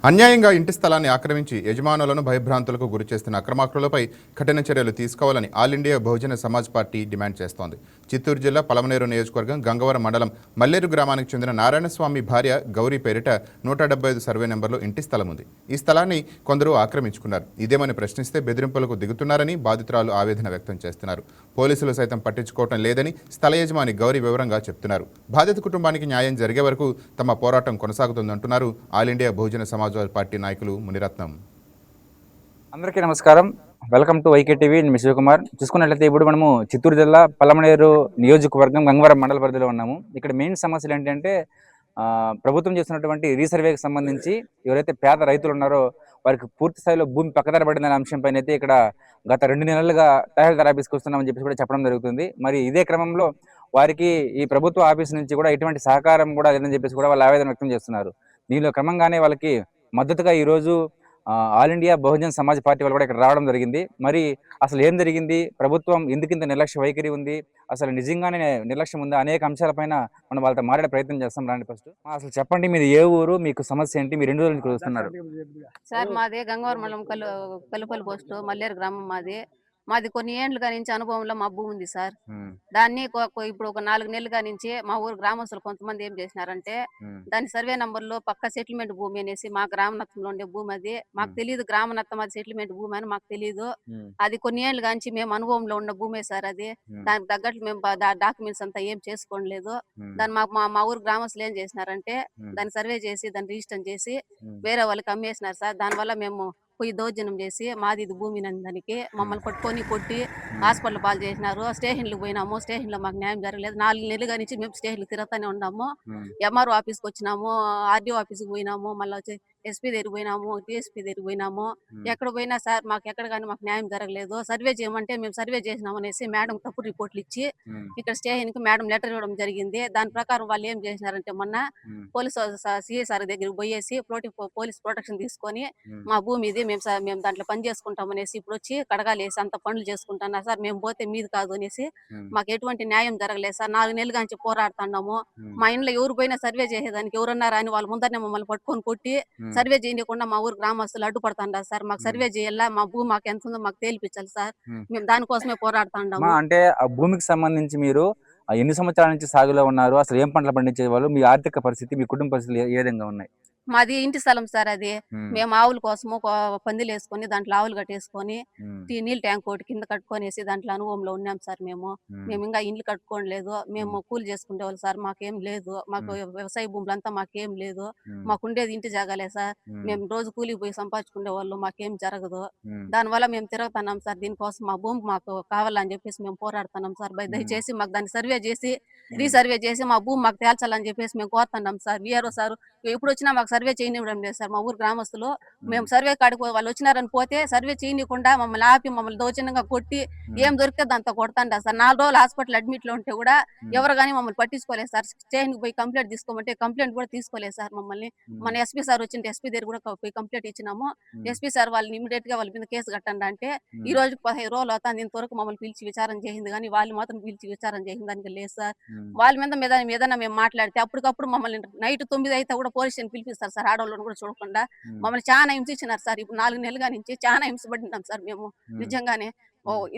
అన్యాయంగా ఇంటి స్థలాన్ని ఆక్రమించి యజమానులను భయభ్రాంతులకు గురిచేస్తున్న అక్రమార్కులపై కఠిన చర్యలు తీసుకోవాలని all India Bahujan Samaj party demand చేస్తోంది. చిత్తూరు జిల్లా పలమనేరు నియోజకవర్గం గంగవరం మండలం మల్లేరు గ్రామానికి చెందిన నారాయణస్వామి భార్య గౌరీ పేరిట 175 సర్వే నెంబర్లో ఇంటి స్థలం ఉంది. ఈ స్థలాన్ని కొందరు ఆక్రమించుకున్నారు. ఇదేమని ప్రశ్నిస్తే బెదిరింపులకు దిగుతున్నారని బాధితురాలు ఆవేదన వ్యక్తం చేస్తున్నారు. పోలీసులు సైతం పట్టించుకోవటం లేదని స్థల యజమాని గౌరీ వివరంగా చెప్తున్నారు. బాధిత కుటుంబానికి న్యాయం జరిగే వరకు తమ పోరాటం కొనసాగుతుందంటున్నారు All India Bahujan Samaj Party నాయకులు మునిరత్నం. అందరికీ నమస్కారం. Welcome to YK TV. నేను శివకుమార్. చూసుకున్నట్లయితే ఇప్పుడు మనము చిత్తూరు జిల్లా పలమనేరు నియోజకవర్గం గంగవరం మండల పరిధిలో ఉన్నాము. ఇక్కడ మెయిన్ సమస్యలు ఏంటంటే ప్రభుత్వం చేస్తున్నటువంటి రీసర్వేకి సంబంధించి ఎవరైతే పేద రైతులు ఉన్నారో వారికి పూర్తి స్థాయిలో భూమి పక్కదారి పడిందనే అంశంపైన అయితే ఇక్కడ గత 2 నెలలుగా తహసీల్దార్ ఆఫీస్కి వస్తున్నామని చెప్పి కూడా చెప్పడం జరుగుతుంది. మరి ఇదే క్రమంలో వారికి ఈ ప్రభుత్వ ఆఫీస్ నుంచి కూడా ఎటువంటి సహకారం కూడా లేదని చెప్పేసి కూడా వాళ్ళు ఆవేదన వ్యక్తం చేస్తున్నారు. దీనిలో క్రమంగానే వాళ్ళకి మద్దతుగా ఈరోజు all India Bahujan Samaj party వాళ్ళు కూడా ఇక్కడ రావడం జరిగింది. మరి అసలు ఏం జరిగింది, ప్రభుత్వం ఎందుకింత నిర్లక్ష్య వైఖరి ఉంది, అసలు నిజంగానే నిర్లక్ష్యం ఉందా, అనేక అంశాలపైన మనం వాళ్ళతో మాట్లాడే ప్రయత్నం చేస్తాం. రండి. ఫస్ట్ అసలు చెప్పండి, మీది ఏ ఊరు, మీకు సమస్య ఏంటి, మీరు 2 రోజుల నుంచి వస్తున్నారు? సార్ మాది గంగవరం మండలం కలుపల్లి పోస్ట్ మల్లేరు గ్రామం మాది కొన్ని ఏండ్లుగా నుంచి అనుభవంలో మా భూమి ఉంది సార్. దాన్ని ఇప్పుడు ఒక 4 నెలలుగా నుంచి మా ఊరు గ్రామస్తులు కొంతమంది ఏం చేసినారంటే దాని సర్వే నంబర్లో పక్క సెటిల్మెంట్ భూమి అనేసి మా గ్రామనత్తంలో ఉండే భూమి అది మాకు తెలియదు. గ్రామనత్తం అది సెటిల్మెంట్ భూమి అని మాకు తెలియదు. అది కొన్ని ఏళ్ళుగా నుంచి మేము అనుభవంలో ఉన్న భూమే సార్. అది దానికి తగ్గట్లు మేము డాక్యుమెంట్స్ అంతా ఏం చేసుకోలేదు. దాన్ని మా ఊరు గ్రామస్తులు ఏం చేసినారంటే దాన్ని సర్వే చేసి దాన్ని రిజిస్టర్ చేసి వేరే వాళ్ళకి అమ్మేసినారు సార్. దానివల్ల మేము పోయి దౌర్జన్యం చేసి మాది ఇది భూమి నందానికి మమ్మల్ని పట్టుకొని కొట్టి హాస్పిటల్ పాలు చేసినారు. స్టేషన్లకు పోయినాము. స్టేషన్లో మాకు న్యాయం జరగలేదు. 4 నెలలుగా నుంచి మేము స్టేషన్కి తిరుగుతూనే ఉన్నాము. ఎంఆర్ఓ ఆఫీస్కి వచ్చినాము, ఆర్డీఓ ఆఫీస్కి పోయినాము, మళ్ళీ వచ్చి ఎస్పీ దగ్గర పోయినాము, టీఎస్పీ దగ్గర పోయినాము. ఎక్కడ పోయినా సార్ మాకు ఎక్కడ కానీ మాకు న్యాయం జరగలేదు. సర్వే చేయమంటే మేము సర్వే చేసినాము అనేసి మేడం తప్పు రిపోర్ట్లు ఇచ్చి ఇక్కడ స్టేషన్కి మేడం లెటర్ ఇవ్వడం జరిగింది. దాని ప్రకారం వాళ్ళు ఏం చేసినారంటే మొన్న పోలీసు సిఐసార్ దగ్గరికి పోయేసి పోలీస్ ప్రొటెక్షన్ తీసుకొని మా భూమి ఇది మేము దాంట్లో పని చేసుకుంటాం అనేసి ఇప్పుడు వచ్చి కడగాలేసి అంత పనులు చేసుకుంటున్నా సార్. మేము పోతే మీది కాదు అనేసి మాకు ఎటువంటి న్యాయం జరగలేదు సార్. 4 నెలలుగా నుంచి పోరాడుతున్నాము. మా ఇంట్లో ఎవరు పోయినా సర్వే చేసేదానికి ఎవరున్నారా అని వాళ్ళ ముందరనే మమ్మల్ని పట్టుకొని కొట్టి సర్వే చేయకుండా మా ఊరు గ్రామస్తులు అడ్డుపడుతున్నారు సార్. మాకు సర్వే చేయాలా, మా భూమి మాకు ఎంత ఉందో మాకు తేలిపించాలి సార్. మేము దానికోసమే పోరాడుతున్నాము. అంటే ఆ భూమికి సంబంధించి మీరు ఎన్ని సంవత్సరాల నుంచి సాగులో ఉన్నారు, అసలు ఏం పంటలు పండించే వాళ్ళు, మీ ఆర్థిక పరిస్థితి, మీ కుటుంబ పరిస్థితులు ఏ విధంగా ఉన్నాయి? మాది ఇంటి స్థలం సార్. అది మేము ఆవుల కోసము పందిలు వేసుకొని దాంట్లో ఆవులు కట్టేసుకొని నీళ్ళ ట్యాంక్ ఒకటి కింద కట్టుకొనేసి దాంట్లో అనుభవంలో ఉన్నాం సార్. మేము ఇంకా ఇండ్లు కట్టుకోలేదు. మేము కూలి చేసుకునే వాళ్ళు సార్. మాకేం లేదు. మాకు వ్యవసాయ భూములంతా మాకేం లేదు. మాకు ఉండేది ఇంటి జాగాలే సార్. మేము రోజు కూలికి పోయి సంపాదించుకునే వాళ్ళు. మాకేం జరగదు. దానివల్ల మేము తిరుగుతున్నాం సార్. దీనికోసం మా భూమి మాకు కావాలని చెప్పేసి మేము పోరాడుతున్నాం సార్. దయచేసి మాకు దాన్ని సర్వే చేసి రీసర్వే చేసి మా భూమి మాకు తేల్చాలని చెప్పేసి మేము కోరుతున్నాం సార్. వీఆర్ఓ సార్ ఎప్పుడు వచ్చినా మాకు సర్వే చేయనివ్వడం లేదు సార్. మా ఊరు గ్రామస్తులు మేము సర్వే కాడికి వాళ్ళు వచ్చినారని పోతే సర్వే చేయకుండా మమ్మల్ని ఆపి మమ్మల్ని దౌర్జన్యంగా కొట్టి ఏం దొరికితే దాంతో కొడతాండా సార్. 4 రోజులు హాస్పిటల్ అడ్మిట్ లో ఉంటే కూడా ఎవరు కానీ మమ్మల్ని పట్టించుకోలేదు సార్. స్టేషన్కి పోయి కంప్లైంట్ తీసుకోమంటే కంప్లైంట్ కూడా తీసుకోలేదు సార్ మమ్మల్ని. మన ఎస్పీ సార్ వచ్చింటే ఎస్పీ దగ్గర కూడా పోయి కంప్లైంట్ ఇచ్చినాము. ఎస్పీ సార్ వాళ్ళని ఇమీడియట్ గా వాళ్ళ మీద కేసు కట్టండి అంటే ఈ రోజు 15 రోజులు అవుతాను. ఇంతవరకు మమ్మల్ని పిలిచి విచారణ చేసింది కానీ వాళ్ళు మాత్రం పిలిచి విచారణ చేసింది దానికి లేదు సార్. వాళ్ళ మీద ఏదైనా మేము మాట్లాడితే అప్పటికప్పుడు మమ్మల్ని నైట్ 9 అయితే కూడా పోలీస్ స్టేషన్ పిలిపిస్తారు సార్. ఆడవాళ్ళని కూడా చూడకుండా మమ్మల్ని చాలా హింసించినారు సార్. ఇప్పుడు 4 నెలలుగా నుంచి చాలా హింసపడినాం సార్ మేము నిజంగానే.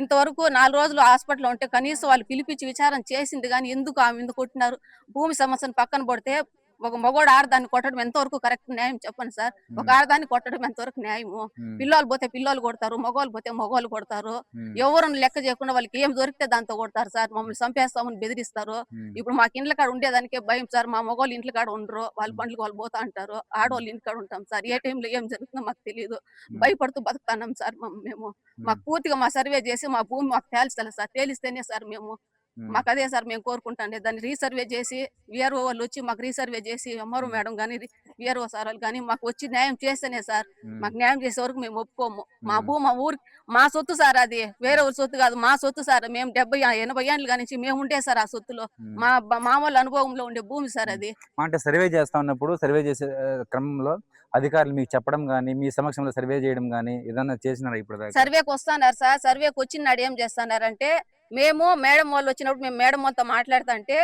ఇంతవరకు 4 రోజులు హాస్పిటల్లో ఉంటే కనీసం వాళ్ళు పిలిపించి విచారణ చేసింది కానీ ఎందుకు ఆమె ఎందుకు కొట్టినారు? భూమి సమస్యను పక్కన పడితే ఒక మగోడు ఆడదాన్ని కొట్టడం ఎంతవరకు కరెక్ట్ న్యాయం చెప్పండి సార్. ఒక ఆడదాన్ని కొట్టడం ఎంతవరకు న్యాయము? పిల్లలు పోతే పిల్లలు కొడతారు, మగవాళ్ళు పోతే మగవాళ్ళు కొడతారు. ఎవరిని లెక్క చేయకుండా వాళ్ళకి ఏం దొరికితే దాంతో కొడతారు సార్. మమ్మల్ని చంపేస్తామని బెదిరిస్తారు. ఇప్పుడు మాకు ఇండ్ల కాడ ఉండేదానికే భయం సార్. మా మగవాళ్ళు ఇంట్లో కాడ ఉండరు. వాళ్ళ పండ్లకు వాళ్ళు పోతా అంటారు. ఆడవాళ్ళు ఇంటి కాడ ఉంటాం సార్. ఏ టైంలో ఏం జరుగుతుందో మాకు తెలియదు. భయపడుతూ బతుకుతున్నాం సార్ మేము. మాకు పూర్తిగా మా సర్వే చేసి మా భూమి మాకు తేల్చాలి సార్. తేలిస్తేనే సార్ మేము మాకు అదే సార్ మేము కోరుకుంటాండే. దాన్ని రీసర్వే చేసి విఆర్ఓ వాళ్ళు వచ్చి మాకు రీసర్వే చేసి ఎంఆర్ఓ మేడం కానీ విఆర్ఓ సార్ వాళ్ళు కానీ మాకు వచ్చి న్యాయం చేస్తేనే సార్. మాకు న్యాయం చేసే వరకు మేము ఒప్పుకోము. మా భూమి మా ఊరికి మా సొత్తు సార్. అది వేరే ఊరి సొత్తు కాదు, మా సొత్తు సార్. మేము 70-80 ఏళ్ళు కానీ మేము ఉండే సార్ ఆ సొత్తులో. మా మామూలు అనుభవంలో ఉండే భూమి సార్ అది. అంటే సర్వే చేస్తా ఉన్నప్పుడు సర్వే చేసే క్రమంలో అధికారులు మీకు చెప్పడం గానీ, మీ సమక్షంలో సర్వే చేయడం గానీ ఏదన్నా చేసినారా? ఇప్పుడు సర్వేకి వస్తున్నారు సార్. సర్వేకి వచ్చినాడు ఏం చేస్తున్నారంటే మేము మేడం వాళ్ళు వచ్చినప్పుడు మేము మేడం వాళ్ళతో మాట్లాడుతుంటే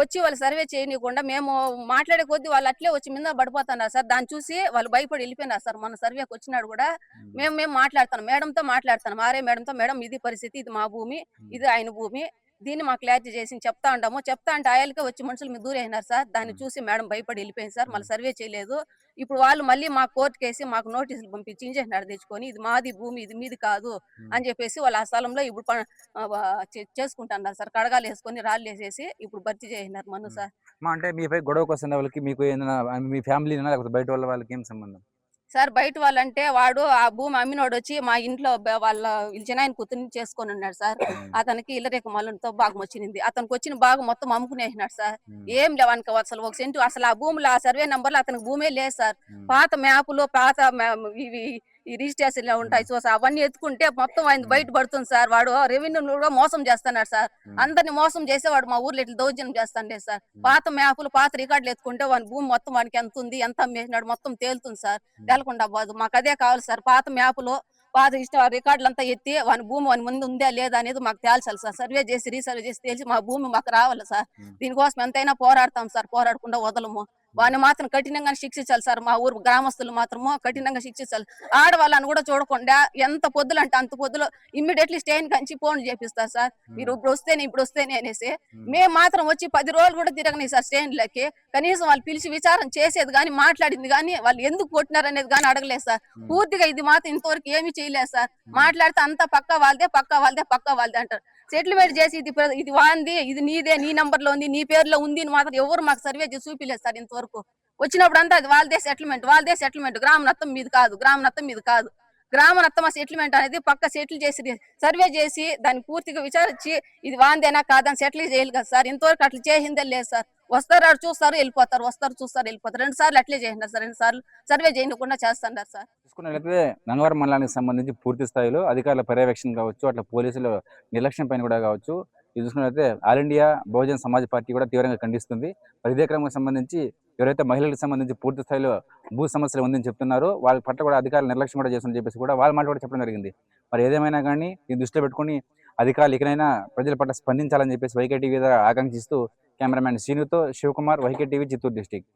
వచ్చి వాళ్ళు సర్వే చేయనీయకుండా మేము మాట్లాడే కొద్దీ వాళ్ళు అట్లే వచ్చి మీద పడిపోతున్నారు సార్. దాన్ని చూసి వాళ్ళు భయపడి వెళ్ళిపోయినారు సార్. మన సర్వేకి వచ్చినాడు కూడా మేము మాట్లాడుతాం, మేడంతో మాట్లాడుతాం, ఆర్ఏ మేడంతో, మేడం ఇది పరిస్థితి, ఇది మా భూమి, ఇది ఆయన భూమి, దీన్ని మాకు క్లారిటీ చేసి చెప్తా ఉంటాము. చెప్తా అంటే ఆయనకే వచ్చి మనుషులు మీద దూరైనారు సార్. దాన్ని చూసి మేడం భయపడి వెళ్ళిపోయింది సార్. మళ్ళీ సర్వే చేయలేదు. ఇప్పుడు వాళ్ళు మళ్ళీ మా కోర్టు కేసి మాకు నోటీసులు పంపించి ఇంజక్షన్ తెచ్చుకొని ఇది మాది భూమి, ఇది మీది కాదు అని చెప్పేసి వాళ్ళు ఆ స్థలంలో ఇప్పుడు చేసుకుంటున్నారు సార్. కడగాలు వేసుకొని రాళ్ళు వేసేసి ఇప్పుడు భర్తీ చేసినారు మను సార్. అంటే మీపై గొడవకు వస్తున్న వాళ్ళకి మీకు ఏదైనా మీ ఫ్యామిలీ లేకపోతే బయట వాళ్ళకి ఏం సంబంధం సార్? బయట వాళ్ళంటే వాడు ఆ భూమి అమ్మినోడు వచ్చి మా ఇంట్లో వాళ్ళ చిన్నాయన కూతుర్ని చేసుకొని ఉన్నాడు సార్. అతనికి ఇల్లరేఖ మల్లతో భాగం వచ్చింది. అతనికి వచ్చిన భాగం మొత్తం అమ్ముకునేసినాడు సార్. ఏం లేవనుకో అసలు ఒక సెంటు అసలు ఆ భూములు ఆ సర్వే నంబర్లో అతనికి భూమే లేదు సార్. పాత మ్యాపులు పాత ఇవి ఈ రిజిస్ట్రేషన్ ఉంటాయి సో అవన్నీ ఎత్తుకుంటే మొత్తం ఆయన బయట పడుతుంది సార్. వాడు రెవెన్యూ కూడా మోసం చేస్తున్నాడు సార్. అందరిని మోసం చేసేవాడు మా ఊర్లో ఇట్లా దౌర్జన్యం చేస్తాండే సార్. పాత మ్యాపులు పాత రికార్డులు ఎత్తుకుంటే వాడి భూమి మొత్తం వానికి ఎంత ఉంది, ఎంత అమ్మేసినాడు మొత్తం తేలుతుంది సార్. తేలకుండా పోదు. మాకు అదే కావాలి సార్. పాత మ్యాపులు పాత రికార్డులు అంతా ఎత్తి వాని భూమి వాని ముందు ఉందా లేదా అనేది మాకు తేల్చాలి సార్. సర్వే చేసి రీసర్వే చేసి తెలిసి మా భూమి మాకు రావాలి సార్. దీనికోసం ఎంతైనా పోరాడతాం సార్. పోరాడకుండా వదలము. వాడిని మాత్రం కఠినంగా శిక్షించాలి సార్. మా ఊరు గ్రామస్తులు మాత్రము కఠినంగా శిక్షించాలి. ఆడవాళ్ళని కూడా చూడకుండా ఎంత పొద్దులు అంటే అంత పొద్దులు ఇమ్మీడియట్లీ స్టేషన్ కంచి ఫోన్ చేపిస్తారు సార్. మీరు ఇప్పుడు వస్తేనే అనేసి మేము మాత్రం వచ్చి 10 రోజులు కూడా తిరగని సార్ స్టేషన్లకి. కనీసం వాళ్ళు పిలిచి విచారణ చేసేది కానీ మాట్లాడింది కానీ వాళ్ళు ఎందుకు కొట్టినారు అనేది కానీ అడగలేదు సార్. పూర్తిగా ఇది మాత్రం ఇంతవరకు ఏమీ చేయలేదు సార్. మాట్లాడితే అంతా పక్కా వాళ్ళదే అంటారు. సెటిల్మెంట్ చేసి ఇది వాంది, ఇది నీదే, నీ నంబర్ లో ఉంది, నీ పేరులో ఉంది అని మాత్రం ఎవరు మాకు సర్వే చేసి చూపిలేదు సార్ ఇంతవరకు. వచ్చినప్పుడు అంతా అది వాళ్ళదే సెటిల్మెంట్, గ్రామ నత్తం మీది కాదు. గ్రామ నత్తమ సెటిల్మెంట్ అనేది పక్క సెటిల్ చేసి సర్వే చేసి దాన్ని పూర్తిగా విచారించి ఇది వాందేనా కాదని సెటిల్ చేయాలి కదా సార్. ఇంతవరకు అట్లా చేసిందే లేదు సార్. వస్తారు చూస్తారు వెళ్ళిపోతారు, 2 సార్లు అట్లే చేసినారు సార్. 2 సార్లు సర్వే చేయకుండా చేస్తున్నారు సార్. చూసుకున్నట్లయితే గంగవరం మండలానికి సంబంధించి పూర్తి స్థాయిలో అధికారుల పర్యవేక్షణ కావచ్చు, అట్లా పోలీసుల నిర్లక్ష్యం పైన కూడా కావచ్చు, ఇది చూసుకున్నట్లయితే all India Bahujan Samaj party కూడా తీవ్రంగా ఖండిస్తుంది. మరి ఇదే క్రమంకి సంబంధించి ఎవరైతే మహిళలకు సంబంధించి పూర్తి స్థాయిలో భూ సమస్యలు ఉందని చెప్తున్నారో వాళ్ళ పట్ల కూడా అధికారులు నిర్లక్ష్యం కూడా చేస్తుందని చెప్పేసి కూడా వాళ్ళ మాట కూడా చెప్పడం జరిగింది. మరి ఏదేమైనా కానీ ఈ దృష్టిలో పెట్టుకుని అధికారులు ఇకనైనా ప్రజల పట్ల స్పందించాలని చెప్పేసి వైకే టీవీ ఆకాంక్షిస్తూ కెమెరామ్యాన్ శ్రీనుతో Shivakumar, YK TV, Chittoor district.